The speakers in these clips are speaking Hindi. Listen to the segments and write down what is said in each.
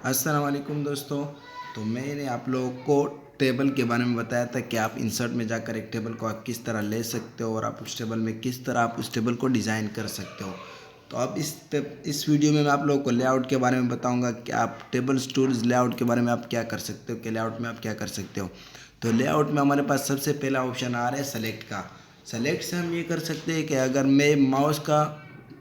अस्सलाम वालेकुम दोस्तों। तो मैंने आप लोगों को टेबल के बारे में बताया था कि आप इंसर्ट में जाकर एक टेबल को आप किस तरह ले सकते हो और आप उस टेबल में किस तरह आप उस टेबल को डिज़ाइन कर सकते हो। तो अब इस वीडियो में मैं आप लोगों को लेआउट के बारे में बताऊंगा कि आप टेबल टूल्स लेआउट के बारे में आप क्या कर सकते हो, कि लेआउट में आप क्या कर सकते हो। तो लेआउट में हमारे पास सबसे पहला ऑप्शन आ रहा है सेलेक्ट का। सेलेक्ट से हम ये कर सकते हैं कि अगर मैं माउस का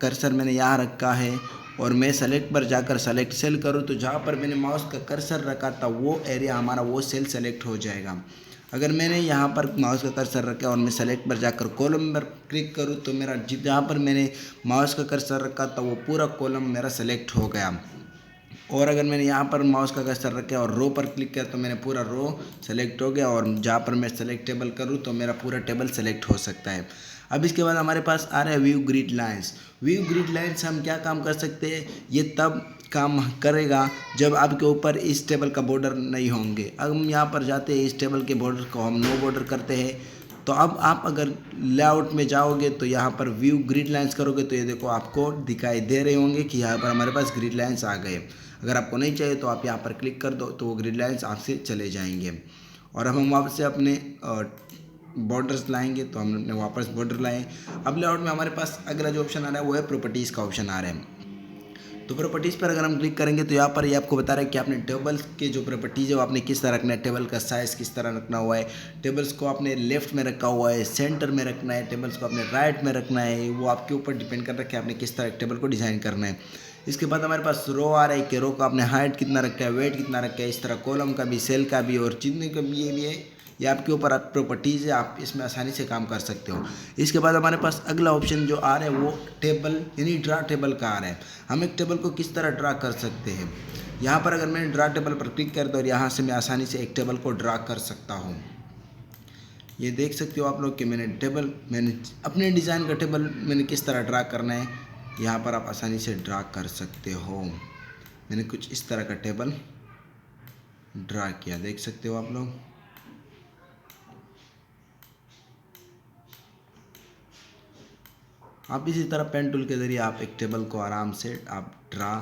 कर्सर मैंने यहाँ रखा है और मैं सेलेक्ट पर जाकर सेलेक्ट सेल करूँ तो जहाँ पर मैंने माउस का कर्सर रखा था वो एरिया हमारा वो सेल सेलेक्ट हो जाएगा। अगर मैंने यहाँ पर माउस का कर्सर रखा और मैं सेलेक्ट पर जाकर कॉलम पर क्लिक करूँ तो मेरा जहाँ पर मैंने माउस का कर्सर रखा था वो पूरा कॉलम मेरा सेलेक्ट हो गया। और अगर मैंने यहाँ पर माउस का कर्सर रखा और रो पर क्लिक किया तो मैंने पूरा रो सेलेक्ट हो गया और जहाँ पर मैं सेलेक्ट टेबल करूँ तो मेरा पूरा टेबल सेलेक्ट हो सकता है। अब इसके बाद हमारे पास आ रहा है view grid lines. View grid lines हम क्या काम कर सकते हैं, ये तब काम करेगा जब आपके ऊपर इस टेबल का बॉर्डर नहीं होंगे। अब हम यहाँ पर जाते हैं, इस टेबल के बॉर्डर को हम नो बॉर्डर करते हैं। तो अब आप अगर लेआउट में जाओगे तो यहाँ पर व्यू ग्रिड लाइंस करोगे तो ये देखो आपको दिखाई दे रहे होंगे कि यहाँ पर हमारे पास ग्रिड लाइंस आ गए। अगर आपको नहीं चाहिए तो आप यहाँ पर क्लिक कर दो तो वो ग्रिड लाइंस आपसे चले जाएंगे। और अब हम वापस से अपने बॉर्डर्स लाएंगे तो हमने वापस बॉर्डर लाए। अब लेआउट में हमारे पास अगला जो ऑप्शन आ रहा है वो है प्रॉपर्टीज़ का ऑप्शन आ रहा है। तो प्रॉपर्टीज़ पर अगर हम क्लिक करेंगे तो यहाँ पर ये आपको बता रहा है कि आपने टेबल के जो प्रॉपर्टीज़ है वो आपने किस तरह रखना है, टेबल का साइज़ किस तरह रखना हुआ है, टेबल्स को आपने लेफ्ट में रखा हुआ है, सेंटर में रखना है, टेबल्स को आपने राइट में रखना है, वो आपके ऊपर डिपेंड कर रहा है कि आपने किस तरह टेबल को डिज़ाइन करना है। इसके बाद हमारे पास रो आ रहा है कि रो का आपने हाइट कितना रखा है, वेट कितना रखा है, इस तरह कॉलम का भी, सेल का भी और जितने का भी ये भी है, ये आपके ऊपर आप प्रॉपर्टीज़ है, आप इसमें आसानी से काम कर सकते हो। इसके बाद हमारे पास अगला ऑप्शन जो आ रहा है वो टेबल यानी ड्रा टेबल का आ रहा है। हम एक टेबल को किस तरह ड्रा कर सकते हैं, यहाँ पर अगर मैंने ड्रा टेबल पर क्लिक कर दिया और यहाँ से मैं आसानी से एक टेबल को ड्रा कर सकता हूँ। ये देख सकते हो आप लोग कि मैंने अपने डिज़ाइन का टेबल मैंने किस तरह ड्रा करना है, यहाँ पर आप आसानी से ड्रा कर सकते हो। मैंने कुछ इस तरह का टेबल ड्रा किया, देख सकते हो आप लोग। आप इसी तरह पेन टूल के ज़रिए आप एक टेबल को आराम से आप ड्रा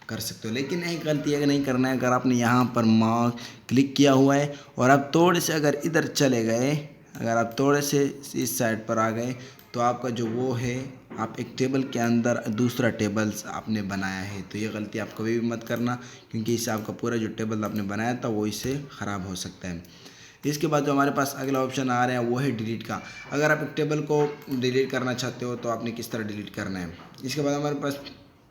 कर सकते हो। लेकिन एक गलती अगर नहीं करना है, अगर आपने यहाँ पर माउस क्लिक किया हुआ है और आप थोड़े से अगर इधर चले गए, अगर आप थोड़े से इस साइड पर आ गए तो आपका जो वो है, आप एक टेबल के अंदर दूसरा टेबल्स आपने बनाया है। तो ये गलती आप कभी भी मत करना, क्योंकि इससे आपका पूरा जो टेबल आपने बनाया था वो इससे ख़राब हो सकता है। इसके बाद जो हमारे पास अगला ऑप्शन आ रहा है वो है डिलीट का। अगर आप एक टेबल को डिलीट करना चाहते हो तो आपने किस तरह डिलीट करना है। इसके बाद हमारे पास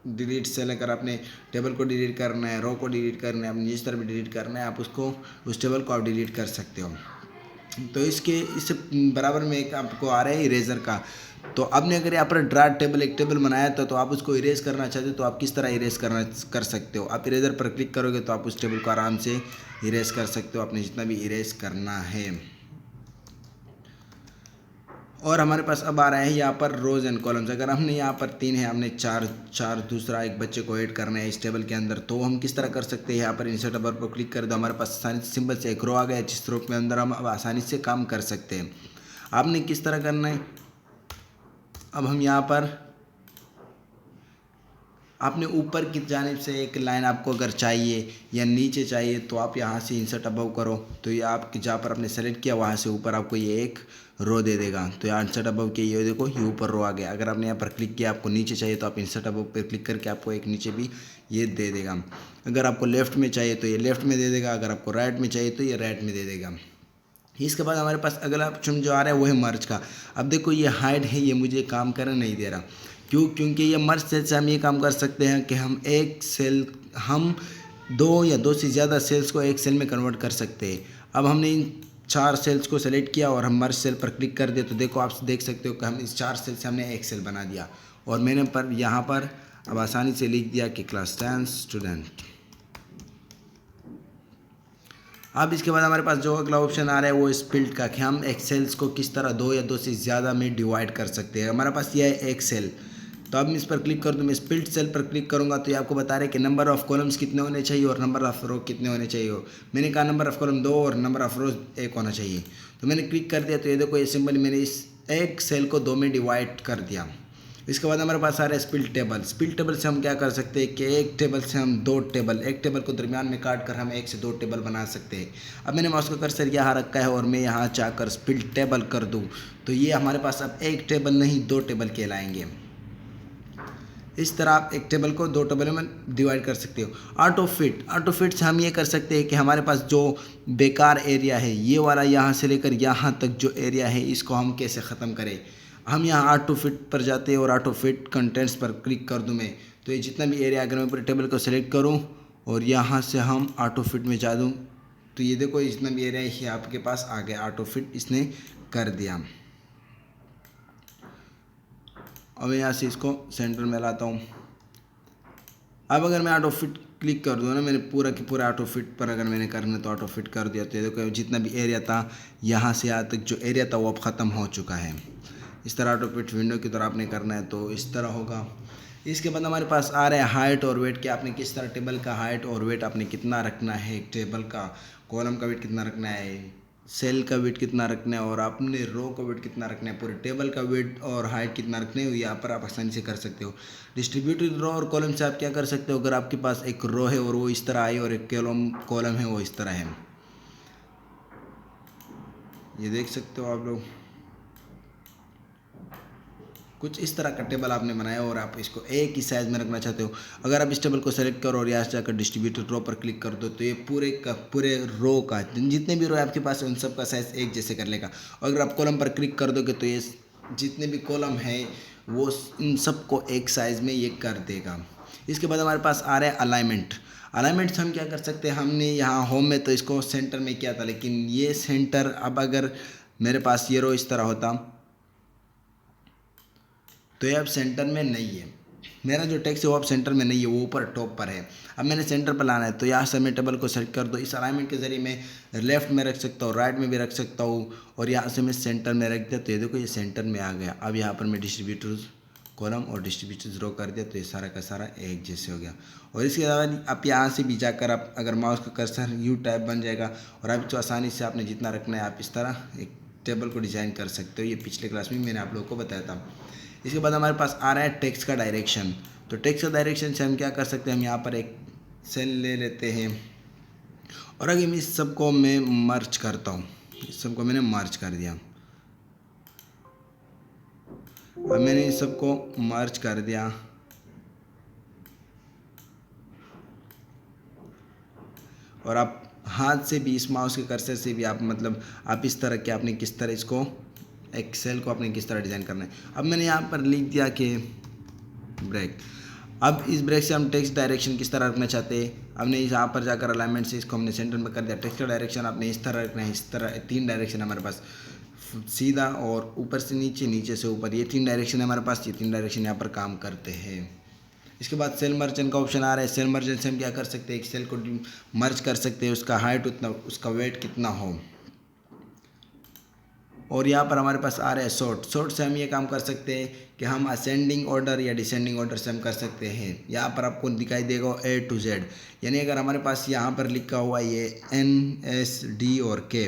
डिलीट से लेकर आपने टेबल को डिलीट करना है, रो को डिलीट करना है, आपने जिस तरह भी डिलीट करना है आप उसको उस टेबल को आप डिलीट कर सकते हो। तो इससे बराबर में एक आपको आ रहा है इरेजर का। तो आपने अगर यहाँ पर ड्रा टेबल एक टेबल बनाया था तो आप उसको इरेज करना चाहते हो तो आप किस तरह इरेज कर सकते हो। आप इरेजर पर क्लिक करोगे तो आप उस टेबल को आराम से इरेज कर सकते हो, आपने जितना भी इरेज करना है। और हमारे पास अब आ रहा है यहाँ पर रोज एंड कॉलम्स। अगर हमने यहाँ पर 3 है, हमने चार दूसरा एक बच्चे को ऐड करना है इस टेबल के अंदर, तो हम किस तरह कर सकते हैं। यहाँ पर इंसर्ट टेबल पर क्लिक कर दो, हमारे पास आसानी से सिंपल से एक रो आ गया जिस रो के अंदर हम अब आसानी से काम कर सकते हैं। आपने किस तरह करना है, अब हम यहाँ पर आपने ऊपर की जानिब से एक लाइन आपको अगर चाहिए या नीचे चाहिए तो आप यहाँ से इंसर्ट अबव करो तो ये आप जहाँ पर आपने सेलेक्ट किया वहाँ से ऊपर आपको ये एक रो दे देगा। तो यहाँ इंसर्ट अबव के ये देखो ये ऊपर रो आ गया। अगर आपने यहाँ पर क्लिक किया आपको नीचे चाहिए तो आप इंसर्ट अबव पर क्लिक करके आपको एक नीचे भी ये दे देगा। अगर आपको लेफ़्ट में चाहिए तो ये लेफ़्ट में दे देगा, अगर आपको राइट में चाहिए तो ये राइट में दे देगा। इसके बाद हमारे पास अगला ऑप्शन जो आ रहा है वो है मर्ज का। अब देखो ये हाइड है, ये मुझे काम करने नहीं दे रहा। क्योंकि ये मर्ज सेल से हम ये काम कर सकते हैं कि हम 2 या 2 से ज़्यादा सेल्स को एक सेल में कन्वर्ट कर सकते हैं। अब हमने इन 4 सेल्स को सेलेक्ट किया और हम मर्ज सेल पर क्लिक कर दिया तो देखो आप देख सकते हो कि हम इस 4 सेल से हमने एक सेल बना दिया। और मैंने यहाँ पर अब आसानी से लिख दिया कि क्लास 10 स्टूडेंट। अब इसके बाद हमारे पास जो अगला ऑप्शन आ रहा है वो स्प्लिट का, कि हम एक सेल्स को किस तरह 2 या 2 से ज़्यादा में डिवाइड कर सकते हैं। हमारे पास यह है एक सेल, तो अब मैं इस पर क्लिक कर दूँ, मैं स्प्लिट सेल पर क्लिक करूँगा तो ये आपको बता रहे हैं कि नंबर ऑफ़ कॉलम्स कितने होने चाहिए और नंबर ऑफ़ रो कितने होने चाहिए। मैंने कहा नंबर ऑफ़ कॉलम 2 और नंबर ऑफ़ रोज 1 होना चाहिए। तो मैंने क्लिक कर दिया तो ये देखो ये सिंपल मैंने इस एक सेल को 2 में डिवाइड कर दिया। इसके बाद हमारे पास आ रहा है स्प्लिट टेबल। स्प्लिट टेबल से हम क्या कर सकते हैं कि एक टेबल से हम एक टेबल को दरमियान में काट कर हम 1 से 2 टेबल बना सकते हैं। अब मैंने माउस का कर्सर यहाँ रखा है और मैं यहाँ चाहकर स्प्लिट टेबल कर दूँ तो ये हमारे पास अब एक टेबल नहीं 2 टेबल कहलाएंगे। इस तरह आप एक टेबल को 2 टेबल में डिवाइड कर सकते हो। ऑटो फिट से हम ये कर सकते हैं कि हमारे पास जो बेकार एरिया है ये वाला यहाँ से लेकर यहाँ तक जो एरिया है इसको हम कैसे ख़त्म करें। हम यहाँ ऑटो फिट पर जाते हैं और ऑटो फिट कंटेंट्स पर क्लिक कर दूँ मैं तो ये जितना भी एरिया अगर मैं पूरे टेबल को सेलेक्ट करूँ और यहाँ से हम ऑटो फिट में जा दूँ तो ये देखो जितना भी एरिया है आपके पास आ गया, ऑटो फिट इसने कर दिया। अब यहाँ से इसको सेंटर में लाता हूँ। अब अगर मैं ऑटो फिट क्लिक कर दूँ ना, मैंने पूरा की पूरा ऑटो फिट पर अगर मैंने करना तो ऑटो फिट कर दिया तो ये देखो जितना भी एरिया था यहाँ से यहाँ तक जो एरिया था वो अब ख़त्म हो चुका है। इस तरह ऑटो फिट विंडो की तरह आपने करना है तो इस तरह होगा। इसके बाद हमारे पास आ रहा है हाइट और वेट कि आपने किस तरह टेबल का हाइट और वेट आपने कितना रखना है, टेबल का कॉलम का वेट कितना रखना है, सेल का वेट कितना रखना है और आपने रो का वेट कितना रखना है, पूरे टेबल का वेट और हाइट कितना रखना है यहाँ पर आप आसानी से कर सकते हो। डिस्ट्रीब्यूटेड रो और कॉलम से आप क्या कर सकते हो, अगर आपके पास एक रो है और वो इस तरह आई और एक कॉलम है वो इस तरह है, ये देख सकते हो आप लोग। कुछ इस तरह का टेबल आपने बनाया और आप इसको एक ही साइज़ में रखना चाहते हो। अगर आप इस टेबल को सेलेक्ट करो और यहाँ से जाकर डिस्ट्रीब्यूटेड रो पर क्लिक कर दो तो ये पूरे रो का जितने भी रो आपके पास है उन सब का साइज़ एक जैसे कर लेगा। और अगर आप कॉलम पर क्लिक कर दोगे तो ये जितने भी कॉलम है वो इन सब को एक साइज़ में ये कर देगा। इसके बाद हमारे पास आ रहा है अलाइनमेंट से हम क्या कर सकते हैं, हमने यहाँ होम में तो इसको सेंटर में किया था लेकिन ये सेंटर अब अगर मेरे पास ये रो इस तरह होता तो ये अब सेंटर में नहीं है, मेरा जो टेक्स्ट है वो अब सेंटर में नहीं है, वो ऊपर टॉप पर है। अब मैंने सेंटर पर लाना है तो यहाँ से मैं टेबल को सेलेक्ट कर दो। इस अलाइनमेंट के जरिए मैं लेफ्ट में रख सकता हूँ, राइट में भी रख सकता हूँ और यहाँ से मैं सेंटर में रख दिया तो ये देखो ये सेंटर में आ गया। अब यहाँ पर मैं डिस्ट्रीब्यूटर्स कॉलम और डिस्ट्रीब्यूटर्स रो कर दिया तो ये सारा का सारा एक जैसे हो गया। और इसके अलावा आप यहाँ से भी जाकर आप अगर माउस का कर्सर यू टाइप बन जाएगा और आप तो आसानी से आपने जितना रखना है आप इस तरह एक टेबल को डिज़ाइन कर सकते हो। ये पिछले क्लास में मैंने आप लोगों को बताया था। इसके बाद हमारे पास आ रहा है टेक्स्ट का डायरेक्शन। तो टेक्स्ट का डायरेक्शन से हम क्या कर सकते हैं, हम यहाँ पर एक सेल ले लेते हैं और अगर मैं इस सबको मैं मर्ज करता हूँ, इस सबको मैंने मर्ज कर दिया। अब मैंने इस सबको मर्ज कर दिया और आप हाथ से भी इस माउस के कर्सर से भी आप मतलब आप इस तरह के आपने किस तरह इसको एक सेल को आपने किस तरह डिज़ाइन करना है। अब मैंने यहाँ पर लिख दिया कि ब्रेक। अब इस ब्रेक से हम टेक्स्ट डायरेक्शन किस तरह रखना चाहते हैं, हमने यहाँ पर जाकर अलाइनमेंट से इसको हमने सेंटर में कर दिया। टेक्स्ट का डायरेक्शन आपने इस तरह रखना है, इस तरह 3 डायरेक्शन हमारे पास, सीधा और ऊपर से नीचे, नीचे से ऊपर, ये 3 डायरेक्शन है हमारे पास। ये 3 डायरेक्शन यहाँ पर काम करते हैं। इसके बाद सेल मर्जन का ऑप्शन आ रहा है। सेल मर्जन से हम क्या कर सकते हैं, एक सेल को मर्ज कर सकते हैं, उसका हाइट उतना, उसका वेट कितना हो। और यहाँ पर हमारे पास आ रहा है सॉर्ट से हम ये काम कर सकते हैं कि हम असेंडिंग ऑर्डर या डिसेंडिंग ऑर्डर से हम कर सकते हैं। यहाँ पर आपको दिखाई देगा A to Z, यानी अगर हमारे पास यहाँ पर लिखा हुआ ये N S D और K,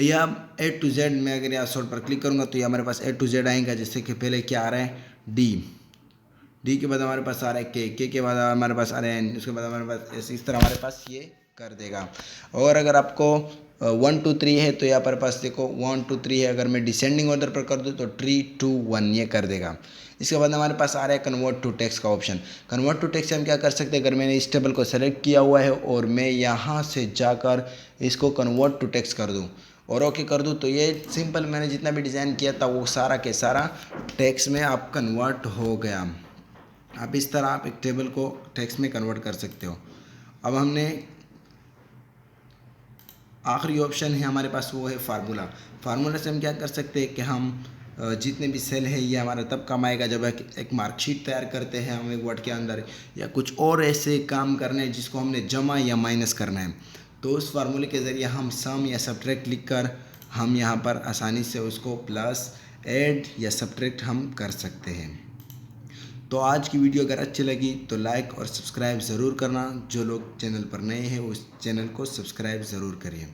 या A to Z में अगर यहाँ सॉर्ट पर क्लिक करूँगा तो ये हमारे पास A to Z आएगा। जैसे कि पहले क्या आ रहा है D के बाद हमारे पास आ रहा है K के बाद हमारे पास आ रहा है N, उसके बाद हमारे पास इस तरह हमारे पास ये कर देगा। और अगर आपको 1 2 3 है तो यहाँ पर पास देखो 1 2 3 है, अगर मैं डिसेंडिंग ऑर्डर पर कर दूँ तो 3 2 1 ये कर देगा। इसके बाद हमारे पास आ रहा है कन्वर्ट टू टेक्स्ट का ऑप्शन। कन्वर्ट टू टेक्स्ट से हम क्या कर सकते हैं, अगर मैंने इस टेबल को सेलेक्ट किया हुआ है और मैं यहाँ से जाकर इसको कन्वर्ट टू टेक्स्ट कर दूँ और ओके कर दूँ तो ये सिंपल मैंने जितना भी डिज़ाइन किया था वो सारा के सारा टेक्स्ट में आप कन्वर्ट हो गया। आप इस तरह आप एक टेबल को टेक्स्ट में कन्वर्ट कर सकते हो। अब हमने आखिरी ऑप्शन है हमारे पास वो है फार्मूला से हम क्या कर सकते हैं कि हम जितने भी सेल है ये हमारा तब काम आएगा जब एक मार्कशीट तैयार करते हैं हम एक वर्ड के अंदर, या कुछ और ऐसे काम करने हैं जिसको हमने जमा या माइनस करना है। तो उस फार्मूले के ज़रिए हम सम या सब्ट्रैक्ट लिख कर हम यहाँ पर आसानी से उसको प्लस ऐड या सब्ट्रैक्ट हम कर सकते हैं। तो आज की वीडियो अगर अच्छी लगी तो लाइक और सब्सक्राइब ज़रूर करना। जो लोग चैनल पर नए हैं उस चैनल को सब्सक्राइब ज़रूर करिए।